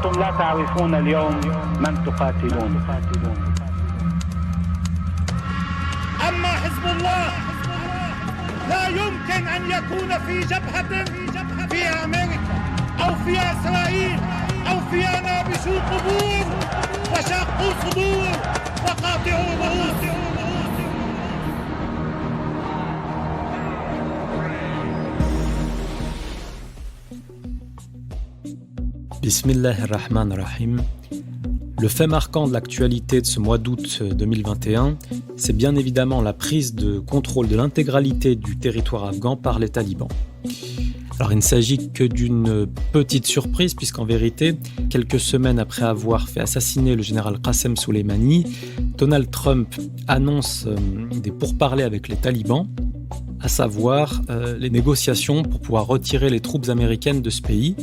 أنتم لا تعرفون اليوم من تقاتلون. أما حزب الله لا يمكن أن يكون في جبهة فيها أمريكا أو فيها إسرائيل أو فيها نابشو قبور وشاقوا صدور وقاطعوا رؤوس. Bismillahirrahmanirrahim. Le fait marquant de l'actualité de ce mois d'août 2021, c'est bien évidemment la prise de contrôle de l'intégralité du territoire afghan par les talibans. Alors il ne s'agit que d'une petite surprise puisqu'en vérité, quelques semaines après avoir fait assassiner le général Qasem Soleimani, Donald Trump annonce des pourparlers avec les talibans, à savoir les négociations pour pouvoir retirer les troupes américaines de ce pays.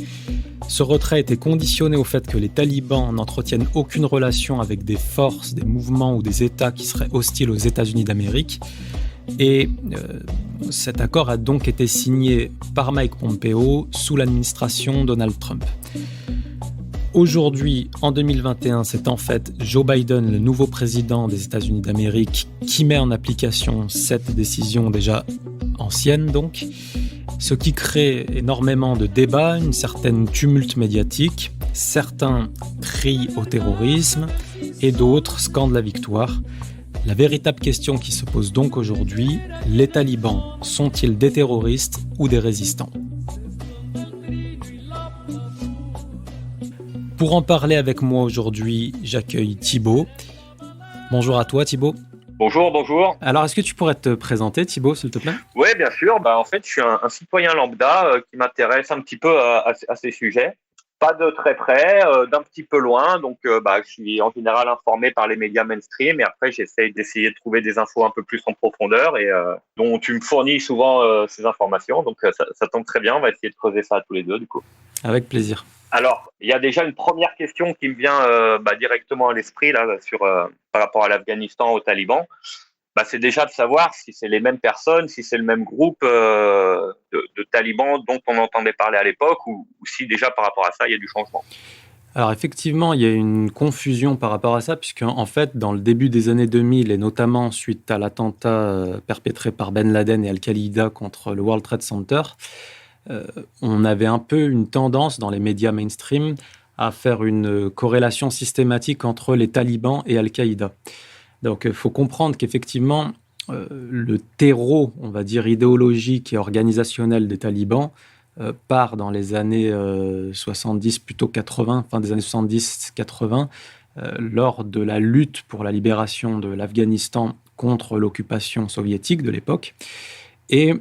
Ce retrait était conditionné au fait que les talibans n'entretiennent aucune relation avec des forces, des mouvements ou des États qui seraient hostiles aux États-Unis d'Amérique. Et cet accord a donc été signé par Mike Pompeo sous l'administration Donald Trump. Aujourd'hui, en 2021, c'est en fait Joe Biden, le nouveau président des États-Unis d'Amérique, qui met en application cette décision déjà ancienne donc, ce qui crée énormément de débats, une certaine tumulte médiatique, certains crient au terrorisme et d'autres scandent la victoire. La véritable question qui se pose donc aujourd'hui, les talibans sont-ils des terroristes ou des résistants ? Pour en parler avec moi aujourd'hui, j'accueille Thibaut. Bonjour à toi Thibaut. Bonjour. Alors, est-ce que tu pourrais te présenter, Thibaut, s'il te plaît ? Oui, bien sûr. En fait, je suis un citoyen lambda qui m'intéresse un petit peu à ces sujets. Pas de très près, d'un petit peu loin. Donc, je suis en général informé par les médias mainstream. Et après, j'essaye de trouver des infos un peu plus en profondeur et dont tu me fournis souvent ces informations. Donc, ça tombe très bien. On va essayer de creuser ça tous les deux, du coup. Avec plaisir. Alors, il y a déjà une première question qui me vient directement à l'esprit là, par rapport à l'Afghanistan, aux talibans. C'est déjà de savoir si c'est les mêmes personnes, si c'est le même groupe de talibans dont on entendait parler à l'époque ou si déjà par rapport à ça, il y a du changement. Alors effectivement, il y a une confusion par rapport à ça, puisque en fait, dans le début des années 2000, et notamment suite à l'attentat perpétré par Ben Laden et Al-Qaïda contre le World Trade Center, on avait un peu une tendance dans les médias mainstream à faire une corrélation systématique entre les talibans et Al-Qaïda. Donc, il faut comprendre qu'effectivement, le terreau, on va dire, idéologique et organisationnel des talibans part dans les années 70, plutôt 80, fin des années 70-80, lors de la lutte pour la libération de l'Afghanistan contre l'occupation soviétique de l'époque. Et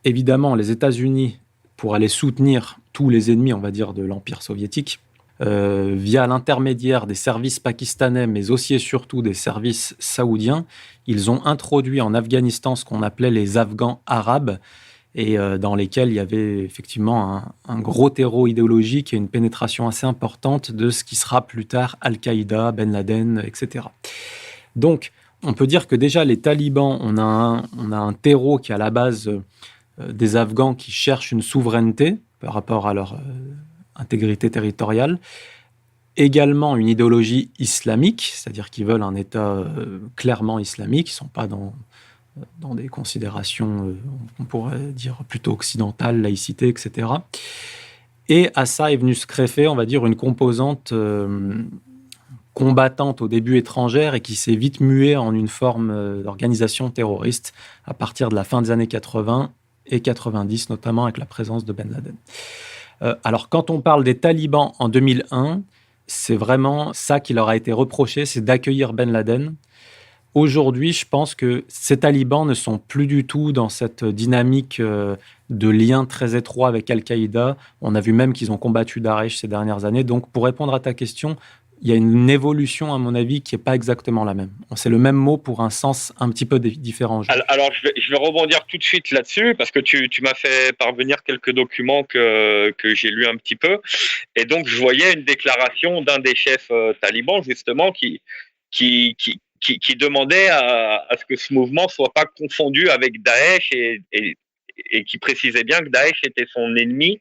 évidemment, les États-Unis, pour aller soutenir tous les ennemis, on va dire, de l'Empire soviétique, via l'intermédiaire des services pakistanais, mais aussi et surtout des services saoudiens, ils ont introduit en Afghanistan ce qu'on appelait les Afghans arabes, et dans lesquels il y avait effectivement un gros terreau idéologique et une pénétration assez importante de ce qui sera plus tard Al-Qaïda, Ben Laden, etc. Donc, on peut dire que déjà, les talibans, on a un terreau qui est à la base des Afghans qui cherchent une souveraineté par rapport à leur intégrité territoriale, également une idéologie islamique, c'est-à-dire qu'ils veulent un État clairement islamique, ils ne sont pas dans des considérations, on pourrait dire, plutôt occidentales, laïcité, etc. Et à ça est venu se greffer, on va dire, une composante combattante au début étrangère et qui s'est vite muée en une forme d'organisation terroriste à partir de la fin des années 80 et 90, notamment avec la présence de Ben Laden. Alors, quand on parle des talibans en 2001, c'est vraiment ça qui leur a été reproché, c'est d'accueillir Ben Laden. Aujourd'hui, je pense que ces talibans ne sont plus du tout dans cette dynamique de lien très étroit avec Al-Qaïda. On a vu même qu'ils ont combattu Daesh ces dernières années. Donc, pour répondre à ta question, il y a une évolution, à mon avis, qui n'est pas exactement la même. C'est le même mot pour un sens un petit peu différent. Alors, je vais rebondir tout de suite là-dessus, parce que tu m'as fait parvenir quelques documents que j'ai lus un petit peu. Et donc, je voyais une déclaration d'un des chefs talibans, justement, qui demandait à ce que ce mouvement ne soit pas confondu avec Daesh et qui précisait bien que Daesh était son ennemi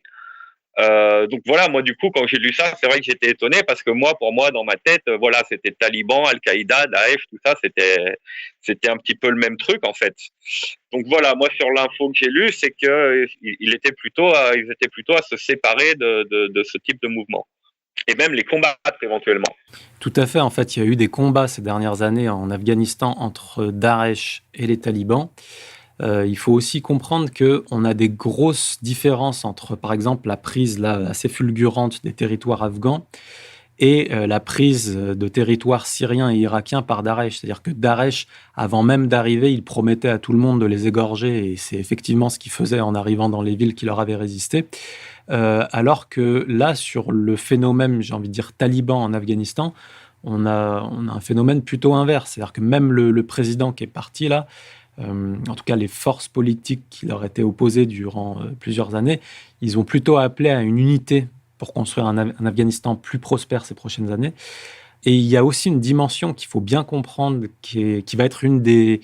Donc voilà, moi du coup, quand j'ai lu ça, c'est vrai que j'étais étonné parce que pour moi, dans ma tête, voilà, c'était Taliban, Al-Qaïda, Daesh, tout ça, c'était un petit peu le même truc en fait. Donc voilà, moi sur l'info que j'ai lue, c'est que ils étaient plutôt à se séparer de ce type de mouvement et même les combattre éventuellement. Tout à fait. En fait, il y a eu des combats ces dernières années en Afghanistan entre Daesh et les talibans. Il faut aussi comprendre qu'on a des grosses différences entre, par exemple, la prise là, assez fulgurante des territoires afghans et la prise de territoires syriens et irakiens par Daesh. C'est-à-dire que Daesh, avant même d'arriver, il promettait à tout le monde de les égorger, et c'est effectivement ce qu'il faisait en arrivant dans les villes qui leur avaient résisté. Alors que là, sur le phénomène, j'ai envie de dire, taliban en Afghanistan, on a un phénomène plutôt inverse. C'est-à-dire que même le président qui est parti là, en tout cas les forces politiques qui leur étaient opposées durant plusieurs années, ils ont plutôt appelé à une unité pour construire un Afghanistan plus prospère ces prochaines années. Et il y a aussi une dimension qu'il faut bien comprendre, qui va être une des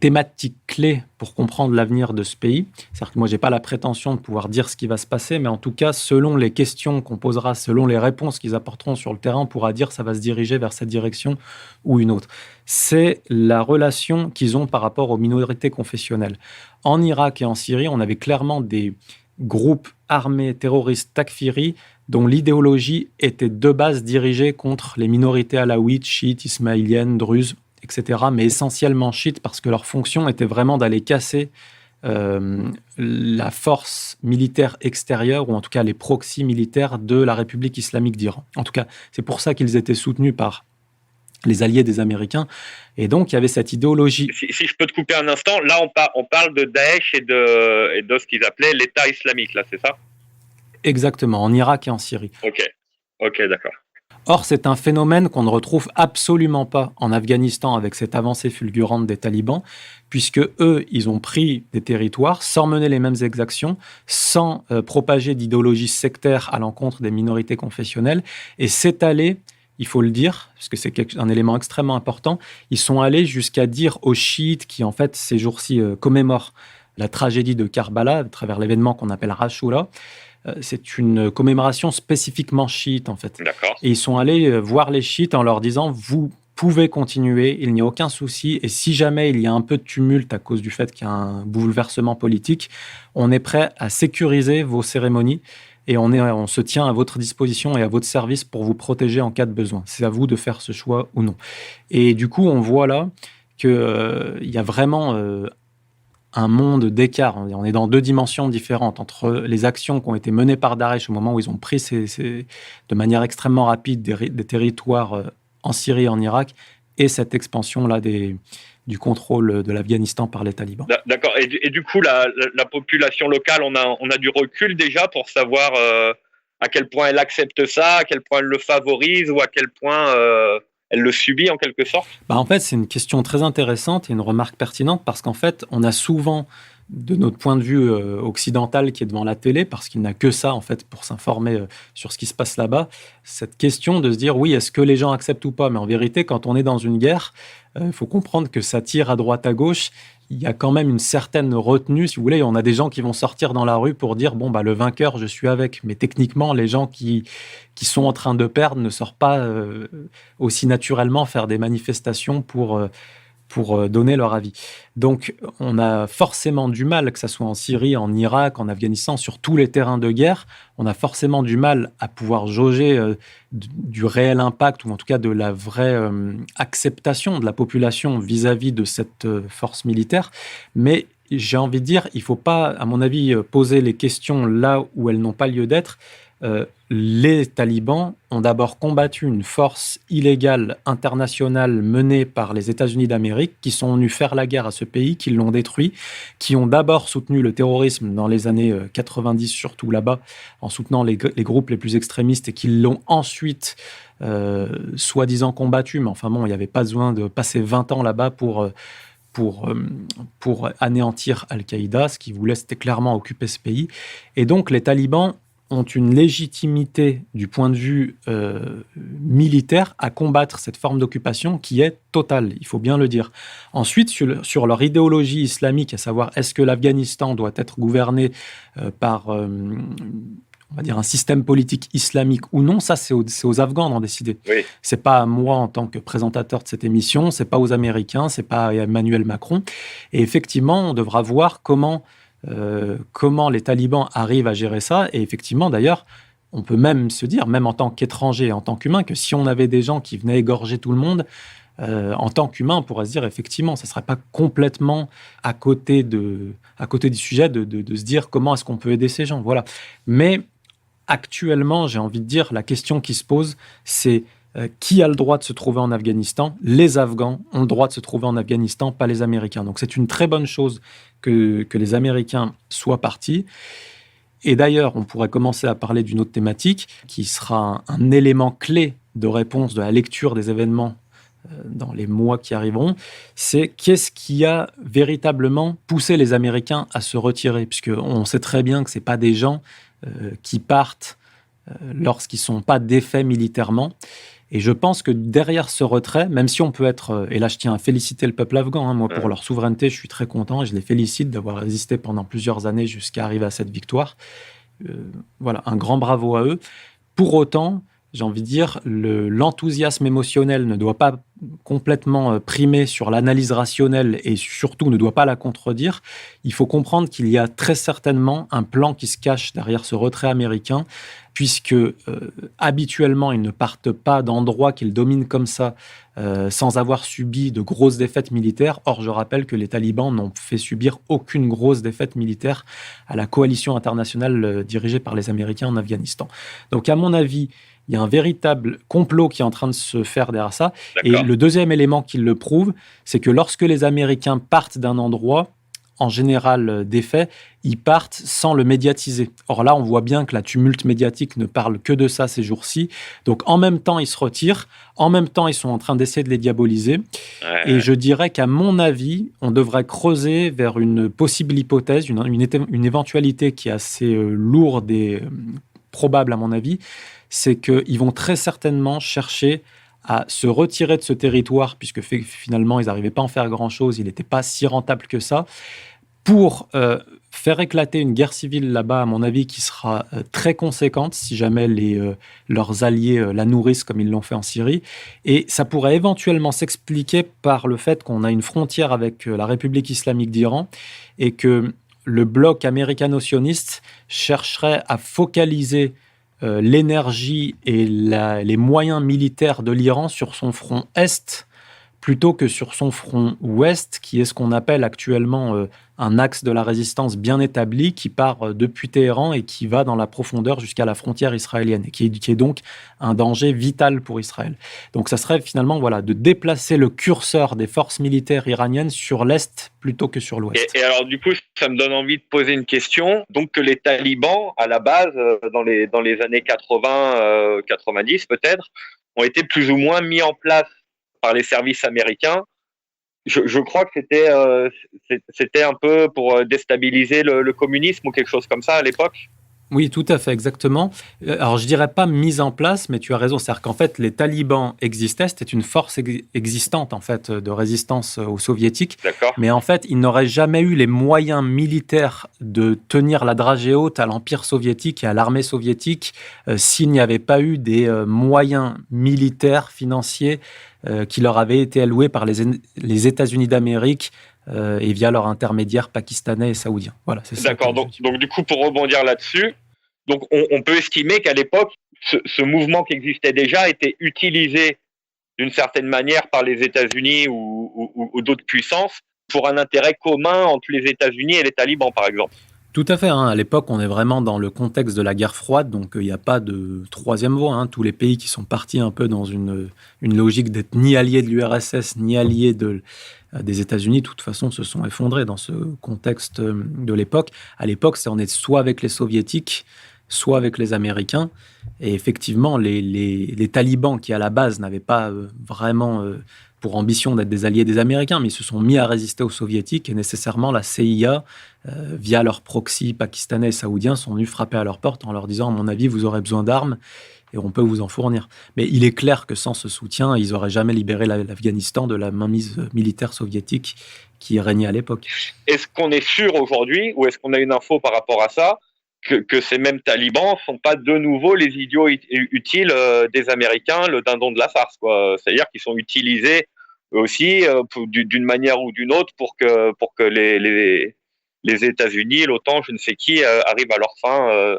thématiques clés pour comprendre l'avenir de ce pays. C'est-à-dire que moi, je n'ai pas la prétention de pouvoir dire ce qui va se passer, mais en tout cas, selon les questions qu'on posera, selon les réponses qu'ils apporteront sur le terrain, on pourra dire que ça va se diriger vers cette direction ou une autre. C'est la relation qu'ils ont par rapport aux minorités confessionnelles. En Irak et en Syrie, on avait clairement des groupes armés terroristes takfiri dont l'idéologie était de base dirigée contre les minorités alaouites, chiites, ismaéliennes, druzes, etc., mais essentiellement chiites parce que leur fonction était vraiment d'aller casser la force militaire extérieure, ou en tout cas les proxys militaires de la République islamique d'Iran. En tout cas, c'est pour ça qu'ils étaient soutenus par les alliés des Américains. Et donc, il y avait cette idéologie. Si je peux te couper un instant, là, on parle de Daesh et de ce qu'ils appelaient l'État islamique, là, c'est ça ? Exactement, en Irak et en Syrie. Ok, d'accord. Or, c'est un phénomène qu'on ne retrouve absolument pas en Afghanistan avec cette avancée fulgurante des talibans, puisque eux, ils ont pris des territoires sans mener les mêmes exactions, sans propager d'idéologie sectaire à l'encontre des minorités confessionnelles, et c'est allé, il faut le dire, parce que c'est un élément extrêmement important, ils sont allés jusqu'à dire aux chiites qui, en fait, ces jours-ci commémorent la tragédie de Karbala, à travers l'événement qu'on appelle Ashura. C'est une commémoration spécifiquement chiite, en fait. D'accord. Et ils sont allés voir les chiites en leur disant « Vous pouvez continuer, il n'y a aucun souci, et si jamais il y a un peu de tumulte à cause du fait qu'il y a un bouleversement politique, on est prêt à sécuriser vos cérémonies et on se tient à votre disposition et à votre service pour vous protéger en cas de besoin. C'est à vous de faire ce choix ou non. » Et du coup, on voit là qu'il y a vraiment un monde d'écart. On est dans deux dimensions différentes entre les actions qui ont été menées par Daesh au moment où ils ont pris de manière extrêmement rapide des territoires en Syrie et en Irak, et cette expansion-là du contrôle de l'Afghanistan par les talibans. D'accord. Et du coup, la population locale, on a du recul déjà pour savoir à quel point elle accepte ça, à quel point elle le favorise, ou à quel point elle le subit en quelque sorte ? En fait, c'est une question très intéressante et une remarque pertinente, parce qu'en fait, on a souvent, de notre point de vue occidental qui est devant la télé, parce qu'il n'a que ça en fait pour s'informer sur ce qui se passe là-bas, cette question de se dire oui, est-ce que les gens acceptent ou pas ? Mais en vérité, quand on est dans une guerre, il faut comprendre que ça tire à droite à gauche. Il y a quand même une certaine retenue, si vous voulez. On a des gens qui vont sortir dans la rue pour dire bon, le vainqueur, je suis avec. Mais techniquement, les gens qui sont en train de perdre ne sortent pas aussi naturellement faire des manifestations pour donner leur avis. Donc, on a forcément du mal, que ce soit en Syrie, en Irak, en Afghanistan, sur tous les terrains de guerre, on a forcément du mal à pouvoir jauger du réel impact, ou en tout cas de la vraie acceptation de la population vis-à-vis de cette force militaire. Mais j'ai envie de dire, il ne faut pas, à mon avis, poser les questions là où elles n'ont pas lieu d'être. Les talibans ont d'abord combattu une force illégale internationale menée par les États-Unis d'Amérique, qui sont venus faire la guerre à ce pays, qui l'ont détruit, qui ont d'abord soutenu le terrorisme dans les années 90, surtout là-bas, en soutenant les groupes les plus extrémistes, et qui l'ont ensuite soi-disant combattu. Mais enfin bon, il n'y avait pas besoin de passer 20 ans là-bas pour anéantir Al-Qaïda. Ce qu'ils voulaient, c'était clairement occuper ce pays. Et donc, les talibans ont une légitimité du point de vue militaire à combattre cette forme d'occupation qui est totale, il faut bien le dire. Ensuite, sur leur idéologie islamique, à savoir est-ce que l'Afghanistan doit être gouverné par, on on va dire, un système politique islamique ou non, ça, c'est aux Afghans d'en décider. Oui. C'est pas à moi en tant que présentateur de cette émission, c'est pas aux Américains, c'est pas à Emmanuel Macron. Et effectivement, on devra voir comment les talibans arrivent à gérer ça. Et effectivement, d'ailleurs, on peut même se dire, même en tant qu'étranger, en tant qu'humain, que si on avait des gens qui venaient égorger tout le monde, en tant qu'humain, on pourrait se dire, effectivement, ça ne serait pas complètement à côté du sujet de se dire comment est-ce qu'on peut aider ces gens. Voilà. Mais actuellement, j'ai envie de dire, la question qui se pose, c'est qui a le droit de se trouver en Afghanistan? Les Afghans ont le droit de se trouver en Afghanistan, pas les Américains. Donc c'est une très bonne chose que les Américains soient partis. Et d'ailleurs, on pourrait commencer à parler d'une autre thématique qui sera un élément clé de réponse de la lecture des événements dans les mois qui arriveront, c'est qu'est-ce qui a véritablement poussé les Américains à se retirer, puisqu'on sait très bien que ce n'est pas des gens qui partent lorsqu'ils ne sont pas défaits militairement. Et je pense que derrière ce retrait, même si on peut être, et là je tiens à féliciter le peuple afghan, moi pour leur souveraineté, je suis très content et je les félicite d'avoir résisté pendant plusieurs années jusqu'à arriver à cette victoire. Voilà, un grand bravo à eux. Pour autant, j'ai envie de dire, l'enthousiasme émotionnel ne doit pas complètement primer sur l'analyse rationnelle et surtout ne doit pas la contredire. Il faut comprendre qu'il y a très certainement un plan qui se cache derrière ce retrait américain, puisque habituellement, ils ne partent pas d'endroits qu'ils dominent comme ça sans avoir subi de grosses défaites militaires. Or, je rappelle que les talibans n'ont fait subir aucune grosse défaite militaire à la coalition internationale dirigée par les Américains en Afghanistan. Donc, à mon avis, il y a un véritable complot qui est en train de se faire derrière ça. D'accord. Et le deuxième élément qui le prouve, c'est que lorsque les Américains partent d'un endroit, en général des faits, ils partent sans le médiatiser. Or là, on voit bien que la tumulte médiatique ne parle que de ça ces jours-ci. Donc en même temps, ils se retirent, en même temps, ils sont en train d'essayer de les diaboliser. Et je dirais qu'à mon avis, on devrait creuser vers une possible hypothèse, une éventualité qui est assez lourde et probable à mon avis, c'est qu'ils vont très certainement chercher à se retirer de ce territoire, puisque finalement, ils n'arrivaient pas à en faire grand-chose, il n'était pas si rentable que ça, pour faire éclater une guerre civile là-bas, à mon avis, qui sera très conséquente, si jamais leurs alliés la nourrissent comme ils l'ont fait en Syrie. Et ça pourrait éventuellement s'expliquer par le fait qu'on a une frontière avec la République islamique d'Iran et que le bloc américano-sioniste chercherait à focaliser l'énergie et les moyens militaires de l'Iran sur son front Est plutôt que sur son front Ouest, qui est ce qu'on appelle actuellement un axe de la résistance bien établi qui part depuis Téhéran et qui va dans la profondeur jusqu'à la frontière israélienne et qui est donc un danger vital pour Israël. Donc ça serait finalement de déplacer le curseur des forces militaires iraniennes sur l'Est plutôt que sur l'Ouest. Et alors du coup, ça me donne envie de poser une question. Donc que les talibans, à la base, dans les années 80, 90 peut-être, ont été plus ou moins mis en place par les services américains. Je crois que c'était un peu pour déstabiliser le communisme ou quelque chose comme ça à l'époque. Oui, tout à fait, exactement. Alors, je dirais pas mise en place, mais tu as raison. C'est-à-dire qu'en fait, les talibans existaient. C'était une force existante, en fait, de résistance aux soviétiques. D'accord. Mais en fait, ils n'auraient jamais eu les moyens militaires de tenir la dragée haute à l'Empire soviétique et à l'armée soviétique s'il n'y avait pas eu des moyens militaires, financiers, qui leur avaient été alloués par les États-Unis d'Amérique et via leur intermédiaire pakistanais et saoudien. Voilà, c'est ça. D'accord. Donc du coup, pour rebondir là-dessus, donc on peut estimer qu'à l'époque, ce mouvement qui existait déjà était utilisé d'une certaine manière par les États-Unis ou d'autres puissances pour un intérêt commun entre les États-Unis et les talibans, par exemple. Tout à fait. À l'époque, on est vraiment dans le contexte de la guerre froide, donc il n'y a pas de troisième voie. Tous les pays qui sont partis un peu dans une logique d'être ni alliés de l'URSS, ni alliés des États-Unis, de toute façon, se sont effondrés dans ce contexte de l'époque. À l'époque, on est soit avec les Soviétiques, soit avec les Américains. Et effectivement, les talibans, qui à la base n'avaient pas vraiment pour ambition d'être des alliés des Américains, mais ils se sont mis à résister aux Soviétiques et nécessairement la CIA, via leurs proxys pakistanais et saoudiens, sont venus frapper à leur porte en leur disant, à mon avis, vous aurez besoin d'armes et on peut vous en fournir. Mais il est clair que sans ce soutien, ils n'auraient jamais libéré l'Afghanistan de la mainmise militaire soviétique qui régnait à l'époque. Est-ce qu'on est sûr aujourd'hui, ou est-ce qu'on a une info par rapport à ça, que ces mêmes talibans sont pas de nouveau les idiots utiles des Américains, le dindon de la farce, quoi. C'est-à-dire qu'ils sont utilisés aussi d'une manière ou d'une autre pour que les États-Unis, l'OTAN, je ne sais qui, arrivent à leur fin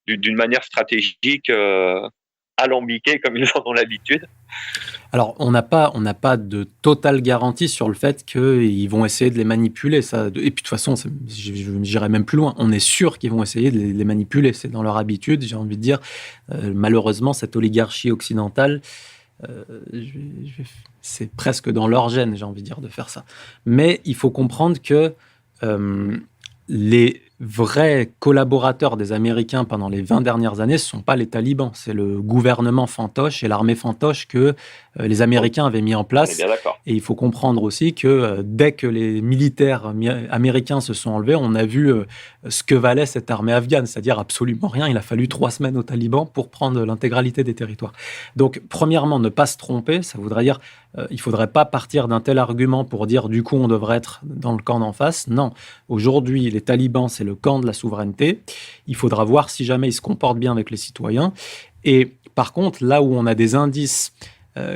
d'une manière stratégique alambiquée comme ils en ont l'habitude. Alors, on n'a pas de totale garantie sur le fait qu'ils vont essayer de les manipuler. Ça. Et puis, de toute façon, j'irai même plus loin. On est sûr qu'ils vont essayer de les manipuler. C'est dans leur habitude, j'ai envie de dire. Malheureusement, cette oligarchie occidentale, c'est presque dans leur gène, j'ai envie de dire, de faire ça. Mais il faut comprendre que les vrais collaborateurs des Américains pendant les 20 dernières années, ce ne sont pas les talibans, c'est le gouvernement fantoche et l'armée fantoche que les Américains avaient mis en place. Bien d'accord. Et il faut comprendre aussi que dès que les militaires américains se sont enlevés, on a vu ce que valait cette armée afghane, c'est-à-dire absolument rien. Il a fallu 3 semaines aux talibans pour prendre l'intégralité des territoires. Donc, premièrement, ne pas se tromper, ça voudrait dire il ne faudrait pas partir d'un tel argument pour dire du coup on devrait être dans le camp d'en face. Non, aujourd'hui, les talibans, c'est le camp de la souveraineté. Il faudra voir si jamais ils se comportent bien avec les citoyens. Et par contre, là où on a des indices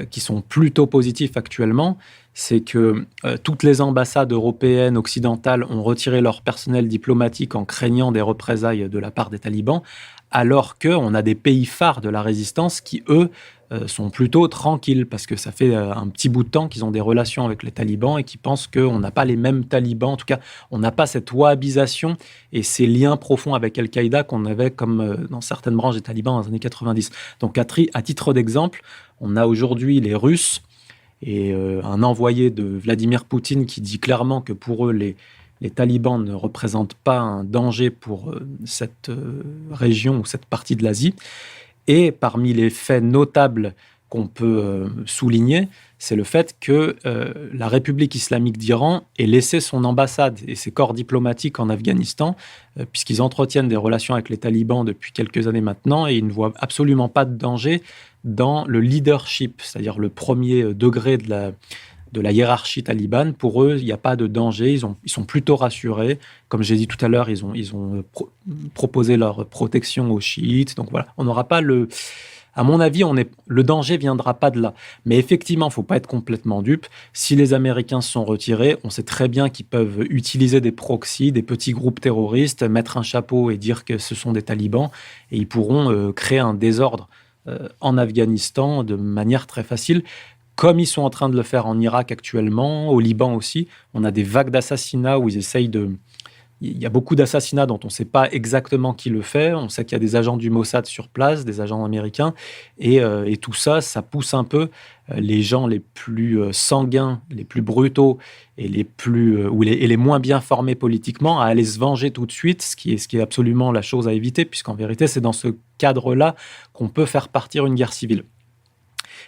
qui sont plutôt positifs actuellement, c'est que toutes les ambassades européennes, occidentales ont retiré leur personnel diplomatique en craignant des représailles de la part des talibans, alors qu'on a des pays phares de la résistance qui, eux, sont plutôt tranquilles, parce que ça fait un petit bout de temps qu'ils ont des relations avec les talibans et qui pensent qu'on n'a pas les mêmes talibans. En tout cas, on n'a pas cette wahhabisation et ces liens profonds avec Al-Qaïda qu'on avait comme dans certaines branches des talibans dans les années 90. Donc, à titre d'exemple, on a aujourd'hui les Russes et un envoyé de Vladimir Poutine qui dit clairement que pour eux, les talibans ne représentent pas un danger pour cette région ou cette partie de l'Asie. Et parmi les faits notables qu'on peut souligner, c'est le fait que la République islamique d'Iran ait laissé son ambassade et ses corps diplomatiques en Afghanistan, puisqu'ils entretiennent des relations avec les talibans depuis quelques années maintenant, et ils ne voient absolument pas de danger dans le leadership, c'est-à-dire le premier degré de la hiérarchie talibane. Pour eux, il n'y a pas de danger, ils sont plutôt rassurés. Comme j'ai dit tout à l'heure, ils ont proposé leur protection aux chiites. Donc voilà, on n'aura pas à mon avis, le danger ne viendra pas de là. Mais effectivement, il ne faut pas être complètement dupe. Si les Américains se sont retirés, on sait très bien qu'ils peuvent utiliser des proxys, des petits groupes terroristes, mettre un chapeau et dire que ce sont des talibans, et ils pourront créer un désordre en Afghanistan de manière très facile, comme ils sont en train de le faire en Irak actuellement, au Liban aussi. On a des vagues d'assassinats où ils essayent Il y a beaucoup d'assassinats dont on ne sait pas exactement qui le fait. On sait qu'il y a des agents du Mossad sur place, des agents américains. Et tout ça, ça pousse un peu les gens les plus sanguins, les plus brutaux et les moins bien formés politiquement à aller se venger tout de suite, ce qui est absolument la chose à éviter, puisqu'en vérité, c'est dans ce cadre-là qu'on peut faire partir une guerre civile.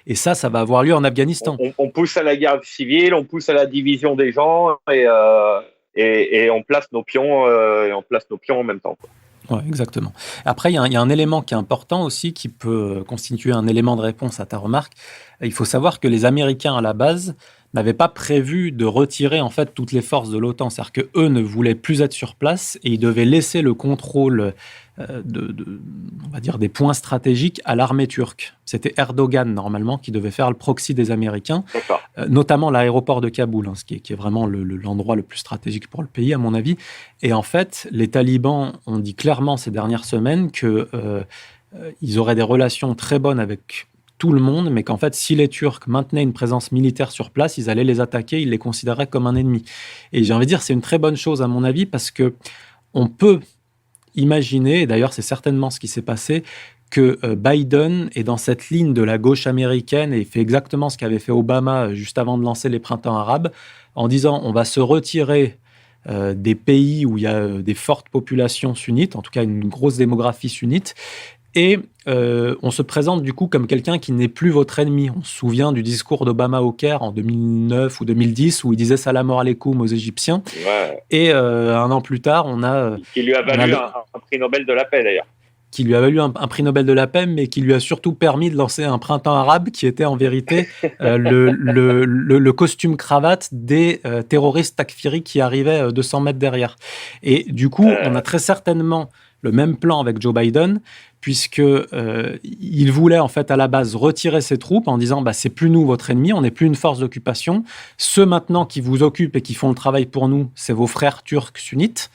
Et ça va avoir lieu en Afghanistan. On pousse à la guerre civile, on pousse à la division des gens et on place nos pions en même temps, quoi. Ouais, exactement. Après, il y a un élément qui est important aussi, qui peut constituer un élément de réponse à ta remarque. Il faut savoir que les Américains, à la base, n'avaient pas prévu de retirer en fait toutes les forces de l'OTAN. C'est-à-dire qu'eux ne voulaient plus être sur place et ils devaient laisser le contrôle on va dire, des points stratégiques à l'armée turque. C'était Erdogan, normalement, qui devait faire le proxy des Américains, notamment l'aéroport de Kaboul, qui est vraiment l'endroit le plus stratégique pour le pays, à mon avis. Et en fait, les talibans ont dit clairement ces dernières semaines qu'ils auraient des relations très bonnes avec tout le monde, mais qu'en fait, si les Turcs maintenaient une présence militaire sur place, ils allaient les attaquer, ils les considéraient comme un ennemi. Et j'ai envie de dire, c'est une très bonne chose, à mon avis, parce que on peut imaginer, et d'ailleurs c'est certainement ce qui s'est passé, que Biden est dans cette ligne de la gauche américaine et fait exactement ce qu'avait fait Obama juste avant de lancer les printemps arabes, en disant on va se retirer des pays où il y a des fortes populations sunnites, en tout cas une grosse démographie sunnite, et on se présente du coup comme quelqu'un qui n'est plus votre ennemi. On se souvient du discours d'Obama au Caire en 2009 ou 2010 où il disait salam alaikum aux Égyptiens. Ouais. Et un an plus tard, on a... Qui lui a valu un prix Nobel de la paix d'ailleurs. Qui lui a valu un prix Nobel de la paix, mais qui lui a surtout permis de lancer un printemps arabe qui était en vérité le costume cravate des terroristes takfiris qui arrivaient 200 mètres derrière. Et du coup, on a très certainement le même plan avec Joe Biden, puisque il voulait en fait à la base retirer ses troupes en disant c'est plus nous votre ennemi, on n'est plus une force d'occupation. Ceux maintenant qui vous occupent et qui font le travail pour nous, c'est vos frères turcs sunnites.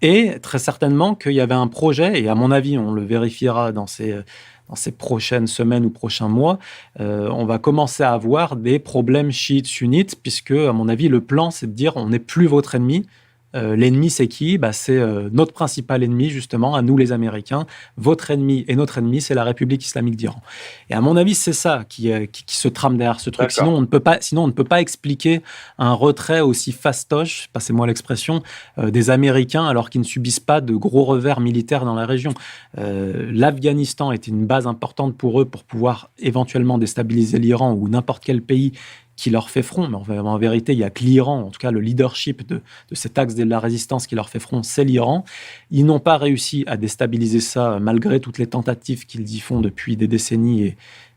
Et très certainement qu'il y avait un projet, et à mon avis, on le vérifiera dans ces prochaines semaines ou prochains mois, on va commencer à avoir des problèmes chiites-sunnites, puisque, à mon avis, le plan, c'est de dire on n'est plus votre ennemi. L'ennemi, c'est qui ? C'est notre principal ennemi, justement, à nous les Américains. Votre ennemi et notre ennemi, c'est la République islamique d'Iran. Et à mon avis, c'est ça qui se trame derrière ce truc. Sinon, on ne peut pas expliquer un retrait aussi fastoche, passez-moi l'expression, des Américains, alors qu'ils ne subissent pas de gros revers militaires dans la région. L'Afghanistan était une base importante pour eux pour pouvoir éventuellement déstabiliser l'Iran ou n'importe quel pays qui leur fait front, mais en vérité, il n'y a que l'Iran, en tout cas le leadership de cet axe de la résistance qui leur fait front, c'est l'Iran. Ils n'ont pas réussi à déstabiliser ça, malgré toutes les tentatives qu'ils y font depuis des décennies,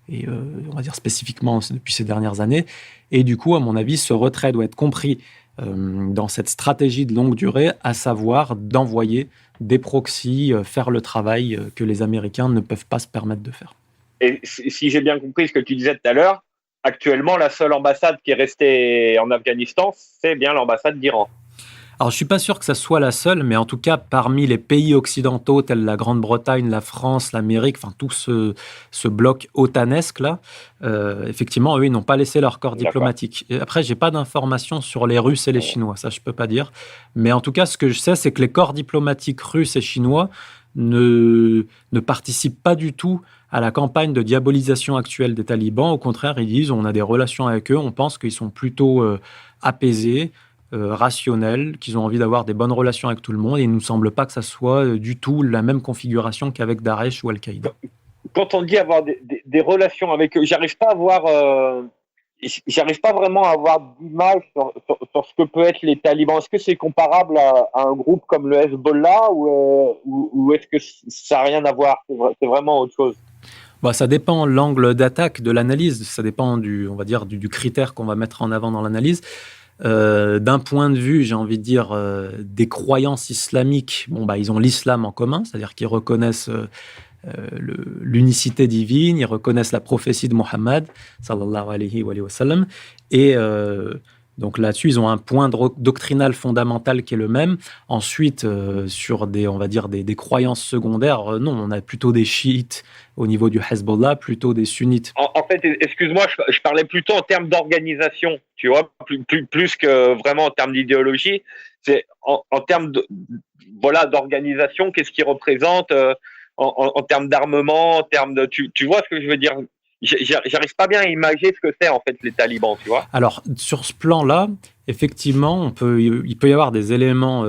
et on va dire spécifiquement depuis ces dernières années. Et du coup, à mon avis, ce retrait doit être compris dans cette stratégie de longue durée, à savoir d'envoyer des proxys faire le travail que les Américains ne peuvent pas se permettre de faire. Et si j'ai bien compris ce que tu disais tout à l'heure, actuellement, la seule ambassade qui est restée en Afghanistan, c'est bien l'ambassade d'Iran. Alors, je ne suis pas sûr que ça soit la seule, mais en tout cas, parmi les pays occidentaux tels la Grande-Bretagne, la France, l'Amérique, enfin tout ce bloc otanesque là, effectivement, eux, ils n'ont pas laissé leur corps diplomatique. Et après, je n'ai pas d'informations sur les Russes et les Chinois, ça je ne peux pas dire. Mais en tout cas, ce que je sais, c'est que les corps diplomatiques russes et chinois ne participent pas du tout à la campagne de diabolisation actuelle des talibans. Au contraire, ils disent on a des relations avec eux, on pense qu'ils sont plutôt apaisés, rationnels, qu'ils ont envie d'avoir des bonnes relations avec tout le monde, et il ne nous semble pas que ça soit du tout la même configuration qu'avec Daesh ou Al-Qaïda. Quand on dit avoir des relations avec eux, j'arrive pas vraiment à avoir d'image sur ce que peut être les talibans. Est-ce que c'est comparable à un groupe comme le Hezbollah ou est-ce que ça n'a rien à voir ? C'est vraiment autre chose. Ça dépend l'angle d'attaque de l'analyse, ça dépend on va dire, du critère qu'on va mettre en avant dans l'analyse. D'un point de vue, j'ai envie de dire, des croyances islamiques, ils ont l'islam en commun, c'est-à-dire qu'ils reconnaissent l'unicité divine, ils reconnaissent la prophétie de Mohammed, sallallahu alayhi wa sallam, et donc là-dessus, ils ont un point doctrinal fondamental qui est le même. Ensuite, sur des croyances secondaires, non, on a plutôt des chiites au niveau du Hezbollah, plutôt des sunnites. En fait, excuse-moi, je parlais plutôt en termes d'organisation, tu vois, plus que vraiment en termes d'idéologie. C'est en termes d'organisation, qu'est-ce qu'ils représentent en termes d'armement, en termes de, tu vois ce que je veux dire? J'arrive pas bien à imaginer ce que c'est en fait les talibans, tu vois. Alors sur ce plan-là, effectivement, il peut y avoir des éléments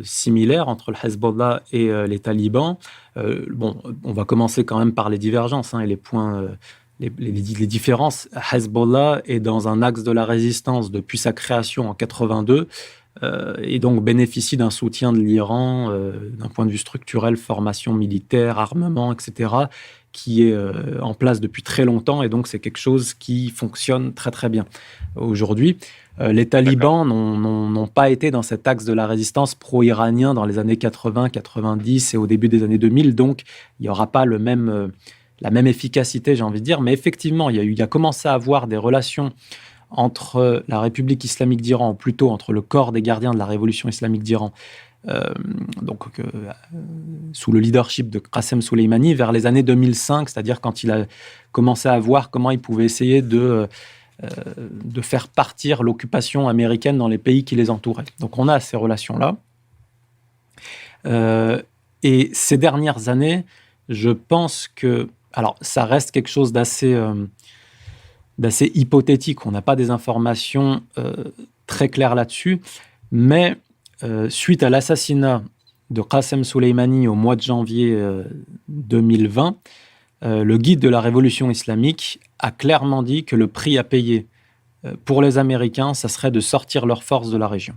similaires entre le Hezbollah et les talibans. On va commencer quand même par les divergences et les points, les différences. Hezbollah est dans un axe de la résistance depuis sa création en 82. Et donc bénéficie d'un soutien de l'Iran d'un point de vue structurel, formation militaire, armement, etc., qui est en place depuis très longtemps, et donc c'est quelque chose qui fonctionne très très bien. Aujourd'hui, les talibans n'ont pas été dans cet axe de la résistance pro-iranien dans les années 80, 90 et au début des années 2000, donc il n'y aura pas la même efficacité, j'ai envie de dire, mais effectivement, il a commencé à avoir des relations entre la République islamique d'Iran, ou plutôt entre le corps des gardiens de la révolution islamique d'Iran, sous le leadership de Qassem Soleimani, vers les années 2005, c'est-à-dire quand il a commencé à voir comment il pouvait essayer de faire partir l'occupation américaine dans les pays qui les entouraient. Donc on a ces relations-là. Et ces dernières années, je pense que... Alors, ça reste quelque chose d'assez hypothétique. On n'a pas des informations très claires là-dessus. Mais suite à l'assassinat de Qassem Soleimani au mois de janvier 2020, le guide de la révolution islamique a clairement dit que le prix à payer pour les Américains, ça serait de sortir leurs forces de la région.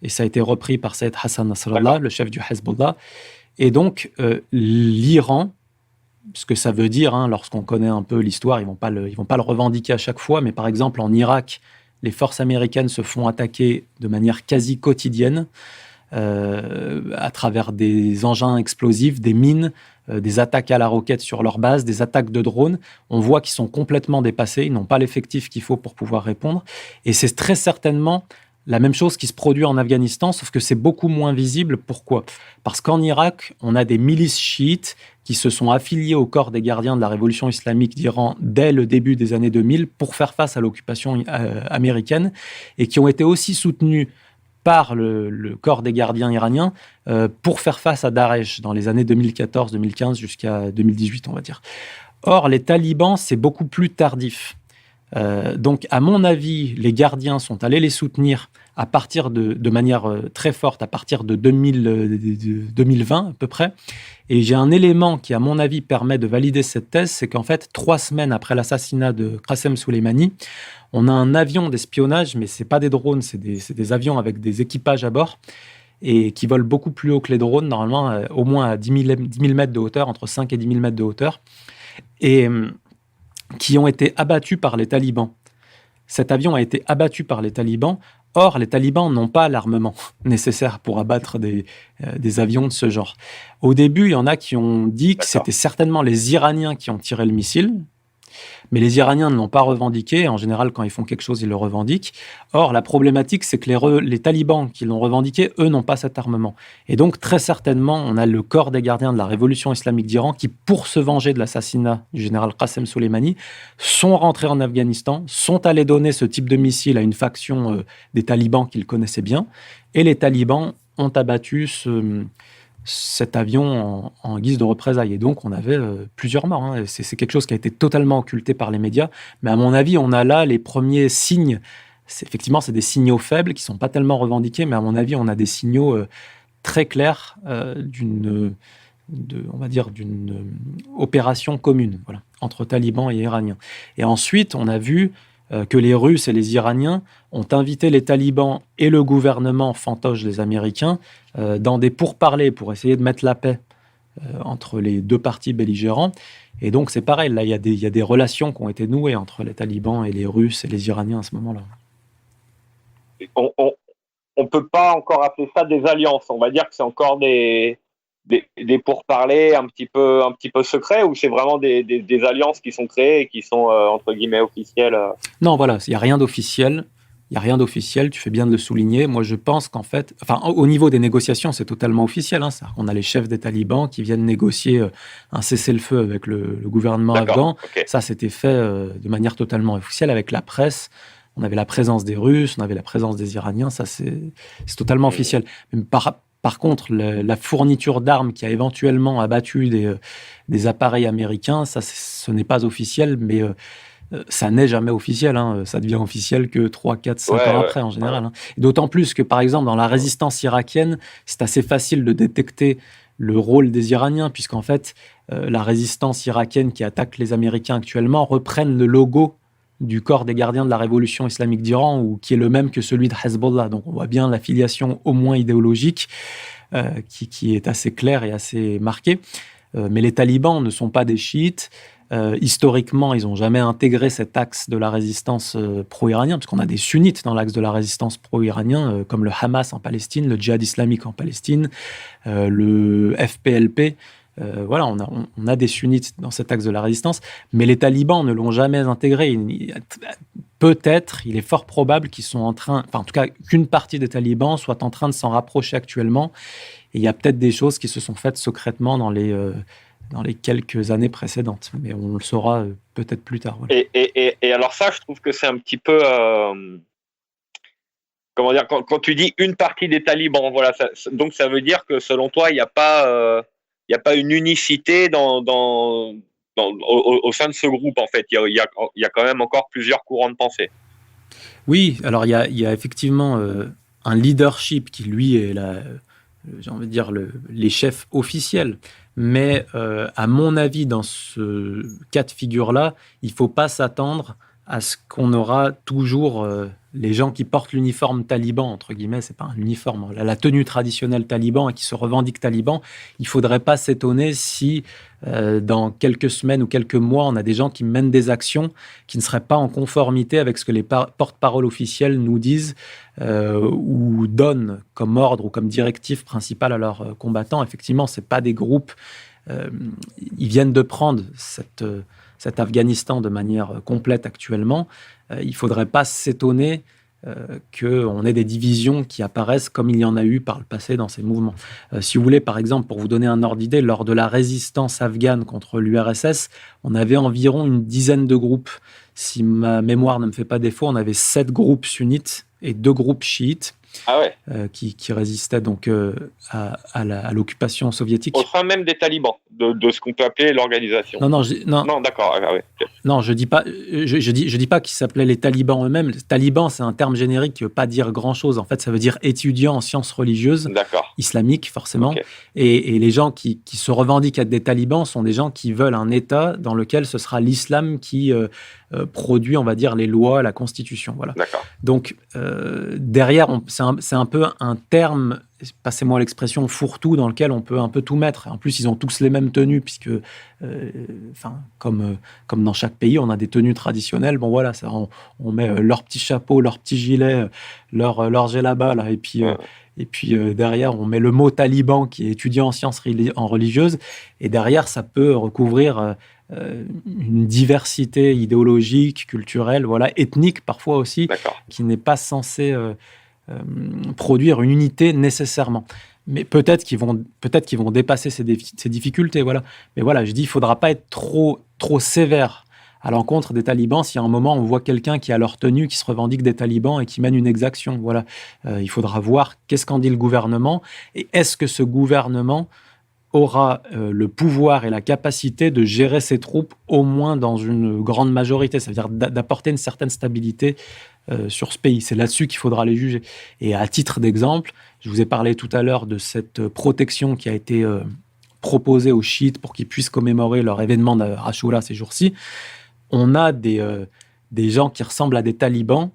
Et ça a été repris par Saïd Hassan Nasrallah, le chef du Hezbollah. Et donc, l'Iran, ce que ça veut dire, lorsqu'on connaît un peu l'histoire, ils vont pas le revendiquer à chaque fois, mais par exemple, en Irak, les forces américaines se font attaquer de manière quasi quotidienne. à travers des engins explosifs, des mines, des attaques à la roquette sur leur base, des attaques de drones. On voit qu'ils sont complètement dépassés, ils n'ont pas l'effectif qu'il faut pour pouvoir répondre. Et c'est très certainement la même chose qui se produit en Afghanistan, sauf que c'est beaucoup moins visible. Pourquoi ? Parce qu'en Irak, on a des milices chiites qui se sont affiliées au corps des gardiens de la révolution islamique d'Iran dès le début des années 2000 pour faire face à l'occupation américaine et qui ont été aussi soutenues par le corps des gardiens iraniens pour faire face à Daesh dans les années 2014-2015 jusqu'à 2018, on va dire. Or, les talibans, c'est beaucoup plus tardif. Donc, à mon avis, les gardiens sont allés les soutenir à partir de manière très forte, à partir de 2020 à peu près. Et j'ai un élément qui, à mon avis, permet de valider cette thèse, c'est qu'en fait, 3 semaines après l'assassinat de Qasem Soleimani, on a un avion d'espionnage, mais ce n'est pas des drones, c'est des avions avec des équipages à bord, et qui volent beaucoup plus haut que les drones, normalement au moins à 10 000 mètres de hauteur, entre 5 et 10 000 mètres de hauteur, et qui ont été abattus par les talibans. Cet avion a été abattu par les talibans. Or, les talibans n'ont pas l'armement nécessaire pour abattre des avions de ce genre. Au début, il y en a qui ont dit que c'était certainement les Iraniens qui ont tiré le missile, mais les Iraniens ne l'ont pas revendiqué. En général, quand ils font quelque chose, ils le revendiquent. Or, la problématique, c'est que les talibans qui l'ont revendiqué, eux, n'ont pas cet armement. Et donc, très certainement, on a le corps des gardiens de la révolution islamique d'Iran qui, pour se venger de l'assassinat du général Qasem Soleimani, sont rentrés en Afghanistan, sont allés donner ce type de missile à une faction des talibans qu'ils connaissaient bien. Et les talibans ont abattu cet avion en guise de représailles. Et donc, on avait plusieurs morts. Hein. C'est quelque chose qui a été totalement occulté par les médias. Mais à mon avis, on a là les premiers signes. Effectivement, c'est des signaux faibles qui ne sont pas tellement revendiqués, mais à mon avis, on a des signaux très clairs d'une opération commune entre talibans et iraniens. Et ensuite, on a vu que les Russes et les Iraniens ont invité les talibans et le gouvernement fantoche des Américains dans des pourparlers pour essayer de mettre la paix entre les deux partis belligérants. Et donc, c'est pareil, là, il y a des relations qui ont été nouées entre les talibans et les Russes et les Iraniens à ce moment-là. On ne peut pas encore appeler ça des alliances. On va dire que c'est encore des pourparlers un petit peu secrets, ou c'est vraiment des alliances qui sont créées et qui sont entre guillemets officielles. Non, voilà, il n'y a rien d'officiel. Il n'y a rien d'officiel, tu fais bien de le souligner. Moi, je pense qu'en fait, au niveau des négociations, c'est totalement officiel. Hein. On a les chefs des talibans qui viennent négocier un cessez-le-feu avec le gouvernement afghan. Okay. Ça, c'était fait de manière totalement officielle avec la presse. On avait la présence des Russes, on avait la présence des Iraniens. Ça, c'est totalement officiel. Mais par contre, la fourniture d'armes qui a éventuellement abattu des appareils américains, ça, ce n'est pas officiel, mais ça n'est jamais officiel. Hein. Ça devient officiel que 3, 4, 5 ans après, en général. Hein. D'autant plus que, par exemple, dans la résistance irakienne, c'est assez facile de détecter le rôle des Iraniens, puisqu'en fait, la résistance irakienne qui attaque les Américains actuellement reprennent le logo du corps des gardiens de la révolution islamique d'Iran, ou qui est le même que celui de Hezbollah. Donc on voit bien l'affiliation au moins idéologique qui est assez claire et assez marquée. Mais les talibans ne sont pas des chiites. Historiquement, ils n'ont jamais intégré cet axe de la résistance pro-iranien, parce qu'on a des sunnites dans l'axe de la résistance pro-iranien, comme le Hamas en Palestine, le djihad islamique en Palestine, le FPLP. Voilà, on a des sunnites dans cet axe de la résistance, mais les talibans ne l'ont jamais intégré. Peut-être, il est fort probable qu'ils sont en train, en tout cas, qu'une partie des talibans soit en train de s'en rapprocher actuellement. Et il y a peut-être des choses qui se sont faites secrètement dans les quelques années précédentes, mais on le saura peut-être plus tard. Voilà. Et alors ça, je trouve que c'est un petit peu... comment dire, quand tu dis une partie des talibans, voilà, donc ça veut dire que selon toi, il n'y a pas une unicité au sein de ce groupe, en fait. Il y a quand même encore plusieurs courants de pensée. Oui, alors il y a effectivement un leadership qui, lui, est j'ai envie de dire les chefs officiels. Mais à mon avis, dans ce cas de figure-là, il ne faut pas s'attendre à ce qu'on aura toujours les gens qui portent l'uniforme taliban, entre guillemets, c'est pas un uniforme, la tenue traditionnelle taliban et qui se revendiquent talibans, il ne faudrait pas s'étonner si dans quelques semaines ou quelques mois, on a des gens qui mènent des actions qui ne seraient pas en conformité avec ce que les porte-paroles officiels nous disent ou donnent comme ordre ou comme directive principale à leurs combattants. Effectivement, ce n'est pas des groupes. Ils viennent de prendre cet Afghanistan de manière complète actuellement. Il ne faudrait pas s'étonner qu'on ait des divisions qui apparaissent comme il y en a eu par le passé dans ces mouvements. Si vous voulez, par exemple, pour vous donner un ordre d'idée, lors de la résistance afghane contre l'URSS, on avait environ une dizaine de groupes. Si ma mémoire ne me fait pas défaut, on avait 7 groupes sunnites et 2 groupes chiites. Ah ouais. Qui résistaient donc à l'occupation soviétique. Au sein même des talibans, de ce qu'on peut appeler l'organisation. Non, d'accord. Ah ouais. Non, je dis pas qu'ils s'appelaient les talibans eux-mêmes. Taliban, c'est un terme générique qui veut pas dire grand-chose. En fait, ça veut dire étudiant en sciences religieuses, islamiques forcément. Okay. Et les gens qui se revendiquent être des talibans sont des gens qui veulent un État dans lequel ce sera l'islam qui produit, on va dire, les lois, la constitution. Voilà. D'accord. Donc, derrière, c'est un peu un terme, passez-moi l'expression, fourre-tout, dans lequel on peut un peu tout mettre. En plus, ils ont tous les mêmes tenues, puisque, comme dans chaque pays, on a des tenues traditionnelles. Bon, voilà, on met leur petit chapeau, leur petit gilet, leur djellaba, là, et puis derrière, on met le mot taliban, qui est étudiant en sciences religieuses, et derrière, ça peut recouvrir une diversité idéologique, culturelle, voilà, ethnique parfois aussi, qui n'est pas censée produire une unité nécessairement. Mais peut-être qu'ils vont dépasser ces difficultés, voilà. Mais voilà, je dis, il ne faudra pas être trop sévère à l'encontre des talibans si à un moment on voit quelqu'un qui a leur tenue, qui se revendique des talibans et qui mène une exaction. Voilà. Il faudra voir qu'est-ce qu'en dit le gouvernement et est-ce que ce gouvernement aura le pouvoir et la capacité de gérer ses troupes au moins dans une grande majorité, ça veut dire d'apporter une certaine stabilité sur ce pays. C'est là-dessus qu'il faudra les juger. Et à titre d'exemple, je vous ai parlé tout à l'heure de cette protection qui a été proposée aux chiites pour qu'ils puissent commémorer leur événement de Ashura ces jours-ci. On a des gens qui ressemblent à des talibans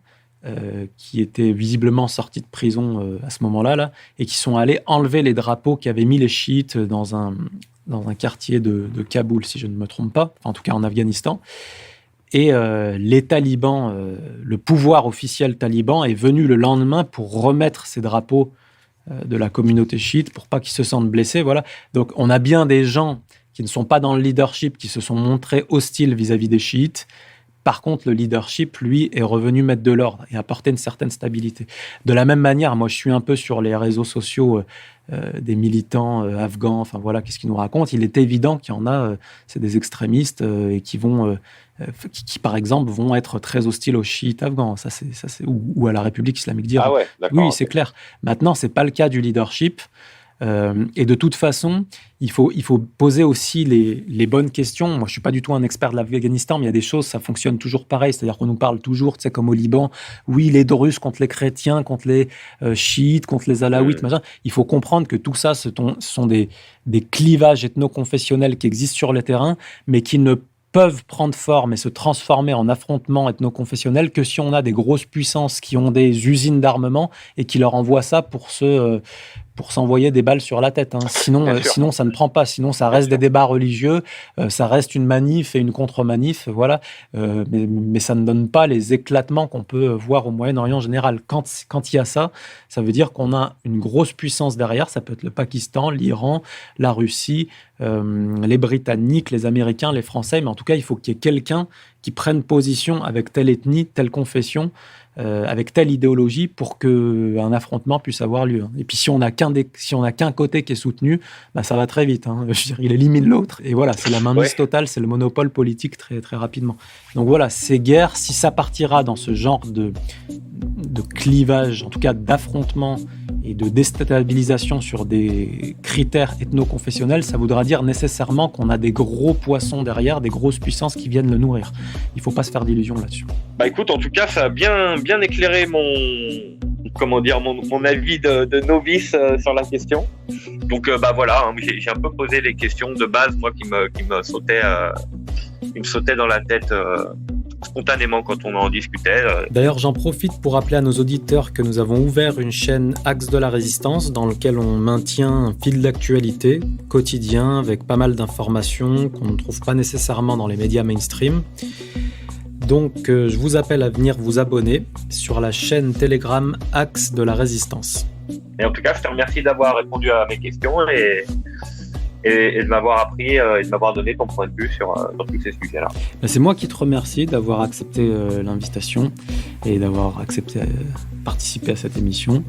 qui étaient visiblement sortis de prison à ce moment-là, et qui sont allés enlever les drapeaux qu'avaient mis les chiites dans un quartier de Kaboul, si je ne me trompe pas, en tout cas en Afghanistan. Et les talibans, le pouvoir officiel taliban est venu le lendemain pour remettre ces drapeaux de la communauté chiite pour pas qu'ils se sentent blessés. Voilà. Donc on a bien des gens qui ne sont pas dans le leadership, qui se sont montrés hostiles vis-à-vis des chiites. Par contre, le leadership, lui, est revenu mettre de l'ordre et apporter une certaine stabilité. De la même manière, moi, je suis un peu sur les réseaux sociaux des militants afghans, enfin voilà, qu'est-ce qu'ils nous racontent. Il est évident qu'il y en a, c'est des extrémistes et qui vont, qui, par exemple, vont être très hostiles aux chiites afghans, ou à la République islamique d'Iran. Ah ouais, d'accord. Oui, c'est clair. Maintenant, c'est pas le cas du leadership. Et de toute façon, il faut poser aussi les bonnes questions. Moi, je ne suis pas du tout un expert de l'Afghanistan, mais il y a des choses, ça fonctionne toujours pareil. C'est-à-dire qu'on nous parle toujours, tu sais, comme au Liban, oui, les Druzes contre les chrétiens, contre les chiites, contre les alaouites, machin. Il faut comprendre que tout ça, ce sont des clivages ethno-confessionnels qui existent sur le terrain, mais qui ne peuvent prendre forme et se transformer en affrontements ethno-confessionnels que si on a des grosses puissances qui ont des usines d'armement et qui leur envoient ça pour s'envoyer des balles sur la tête. Hein. Sinon, ça ne prend pas. Sinon, ça reste des débats religieux, ça reste une manif et une contre-manif, voilà. Mais ça ne donne pas les éclatements qu'on peut voir au Moyen-Orient en général. Quand il y a ça, ça veut dire qu'on a une grosse puissance derrière. Ça peut être le Pakistan, l'Iran, la Russie, les Britanniques, les Américains, les Français. Mais en tout cas, il faut qu'il y ait quelqu'un qui prenne position avec telle ethnie, telle confession, avec telle idéologie pour qu'un affrontement puisse avoir lieu. Et puis si on n'a qu'un côté qui est soutenu, bah, ça va très vite. Hein. Je veux dire, il élimine l'autre. Et voilà, c'est la mainmise totale, c'est le monopole politique très, très rapidement. Donc voilà, ces guerres, si ça partira dans ce genre de clivage, en tout cas d'affrontement et de déstabilisation sur des critères ethno-confessionnels, ça voudra dire nécessairement qu'on a des gros poissons derrière, des grosses puissances qui viennent le nourrir. Il ne faut pas se faire d'illusions là-dessus. Bah écoute, en tout cas, ça a bien éclairé mon avis de novice sur la question. Donc bah voilà, hein, j'ai un peu posé les questions de base, moi qui me sautaient dans la tête spontanément quand on en discutait. D'ailleurs, j'en profite pour rappeler à nos auditeurs que nous avons ouvert une chaîne Axe de la Résistance dans laquelle on maintient un fil d'actualité quotidien avec pas mal d'informations qu'on ne trouve pas nécessairement dans les médias mainstream. Donc, je vous appelle à venir vous abonner sur la chaîne Telegram Axe de la Résistance. Et en tout cas, je te remercie d'avoir répondu à mes questions et de m'avoir appris et de m'avoir donné ton point de vue sur tous ces sujets-là. C'est moi qui te remercie d'avoir accepté l'invitation et d'avoir accepté participer à cette émission.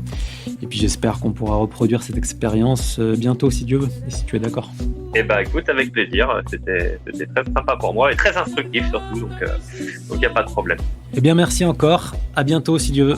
Et puis j'espère qu'on pourra reproduire cette expérience bientôt si Dieu veut, et si tu es d'accord. Eh ben écoute, avec plaisir, c'était très sympa pour moi et très instructif surtout, donc il n'y a pas de problème. Eh bien merci encore, à bientôt si Dieu veut.